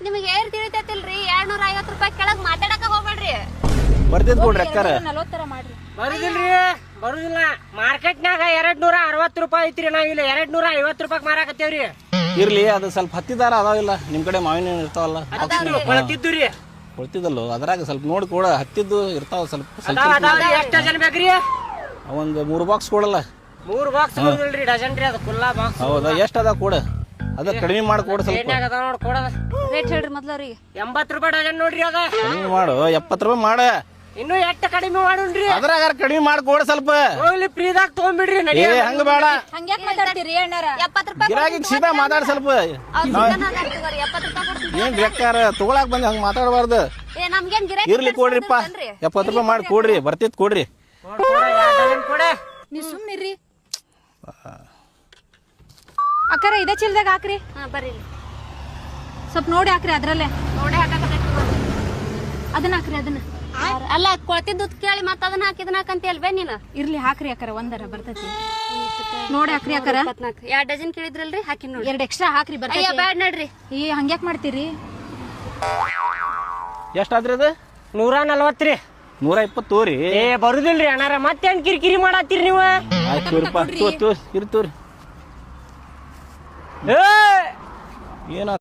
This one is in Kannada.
ನಿಮಗೆ ಏರ್ ತಿಳಿತೈತಿಲ್ರಿ 250 ರೂಪಾಯಿ ಕೆಳಗ್ ಮಾತಾಡಕ ಹೋಗ್ಬೇಡ್ರಿ. ಬರ್ತಿದ್ ಕೊಡ್ರಿ ಅಕ್ಕಾರ. 40 ಮಾಡ್ರಿ. ಬರುದಿಲ್ರಿ ಬರುದಿಲ್ಲ. ಮಾರ್ಕೆಟ್ನಾಗ 260 ರೂಪಾಯಿ ಐತ್ರಿ, ನಾವ್ ಇಲ್ಲಿ 250 ರೂಪಾಯಿ ಮಾರಾಕತ್ತೇವ್ರಿ. ಇರ್ಲಿ ಅದು ಸ್ವಲ್ಪ ಹತ್ತಿದಾರ ಅದಾವಿಲ್ಲ ನಿಮ್ ಕಡೆ ಮಾವಿನ ಹಣ್ಣು ಇರ್ತಾವಲ್ಲ ಕೊಳ್ತಿದ್ದುರಿ ಕೊಡ್ತಿದ್ದಲ್ಲೋ ಅದ್ರಾಗ ಸ್ವಲ್ಪ ನೋಡಿ ಕೊಡ ಹತ್ತಿದ್ದು ಇರ್ತಾವ ಸ್ವಲ್ಪ ಎಷ್ಟ್ ಡಜನ್ ಬೇಕ್ರಿ? ಒಂದು 3 ಬಾಕ್ಸ್ ಕೊಡಲ್ಲ. 3 ಬಾಕ್ಸ್ ಬರುದಿಲ್ರಿ, ಡಜನ್ ರೀ ಅದು ಕುಲ್ಲಾ ಬಾಕ್ಸ್. ಹೌದಾ ಎಷ್ಟ್ ಅದ ಕೊಡ ಅದ ಕಡಿಮೆ ಮಾಡಿ ಕೊಡ ಸ್ವಲ್ಪ ನೋಡ್ ಕೊಡದ ರೇಟ್ ಹೇಳ್ರಿ ಮೊದ್ಲು ಅವ್ರಿಗೆ. 80 ರೂಪಾಯಿ ಡಜನ್ ನೋಡ್ರಿ ಅದ. ಕಡಿಮೆ ಮಾಡು 70 ರೂಪಾಯಿ ಮಾಡ. ಇನ್ನು ಎಷ್ಟು ಕಡಿಮೆ ಮಾಡುಣ್ರಿ? ಅದ್ರಾಗ ಕಡಿಮೆ ಮಾಡಿ ಕೊಡ ಸ್ವಲ್ಪ. ಹೋಗ್ಲಿ ಫ್ರೀದಾಗ ತಗೊಂಡ್ಬಿಡ್ರಿ. ಏ ಹಂಗ ಬೇಡ, ಹಂಗ್ಯಾಕ್ ಮಾತಾಡ್ತೀರಿ ಅಣ್ಣಾರ? 70 ರೂಪಾಯಿ ಗಿರಾಕಿ ಸೀದಾ ಮಾತಾಡ ಸ್ವಲ್ಪ. ಅವ್ರ ಸಿಗನ ಅದಾರ್ ತಗೋರಿ, 70 ರೂಪಾಯಿ ಕೊಡ್ತೀನಿ. ಏನ್ ಬೇಕಾರ ತಗೊಳಕ್ ಬಂದ್ ಹಂಗ ಮಾತಾಡಬಾರ್ದು. ಏ ನಮ್ಗೇನ್ ಗಿರಾಕಿ ಇರ್ಲಿ ಕೊಡ್ರಿಪ್ಪ 70 ರೂಪಾಯಿ ಮಾಡಿ ಕೊಡ್ರಿ, ಬರ್ತಿತ್ ಕೊಡ್ರಿ. ಕೊಡ ನೀವ್ ಸುಮ್ನಿರ್ರಿ. ಅಕ್ಕಾರ ಇದೇ ಚೀಲದಾಗ ಹಾಕ್ರಿ. ಹಾ ಬರ್ರಿ ಸ್ವಲ್ಪ ನೋಡಿ ಹಾಕ್ರಿ ಅದ್ರಲ್ಲೇ. ನೋಡಿ ಹಾಕಕತ್ತೈತಿ. ಅದನ್ನ ಹಾಕ್ರಿ ಅದನ್ನ. ಅಲ್ಲ ಕೊಳ್ತಿದ್ದು ಕೇಳಿ ಮತ್ತ ಅದನ್ನ ಹಾಕಿ ಇದನ್ನ ಹಾಕಂತ ಹೇಳ್ಬೇ ನೀನು. ಇರ್ಲಿ ಹಾಕ್ರಿ ಅಕ್ಕಾರ, ಒಂದರ ಬರ್ತೈತಿ ನೋಡಿ ಹಾಕ್ರಿ ಅಕ್ಕಾರ. 2 ಡಜನ್ ಕೇಳಿದ್ರಲ್ರಿ ಹಾಕಿ ನೋಡಿ. 2 ಎಕ್ಸ್ಟ್ರಾ ಹಾಕ್ರಿ ಅಯ್ಯ ಬರ್ತೈತಿ. ಬ್ಯಾಡ್ ನಡ್ರಿ. ಏ ಹಂಗ್ಯಾಕ್ ಮಾಡ್ತೀರಿ? ಎಷ್ಟಾದ್ರಿ ಅದು? 140 ರೀ. 120 ತೋರಿ. ಏ ಬರುದಿಲ್ರಿ ಅಣ್ಣಾರ, ಮತ್ತೇನ್ ಕಿರಿಕಿರಿ ಮಾಡತ್ತೀರಿ ನೀವು? ಆಯ್ತು ತೋರಿಪ್ಪ, ತೋರಿ ಏ ಏನ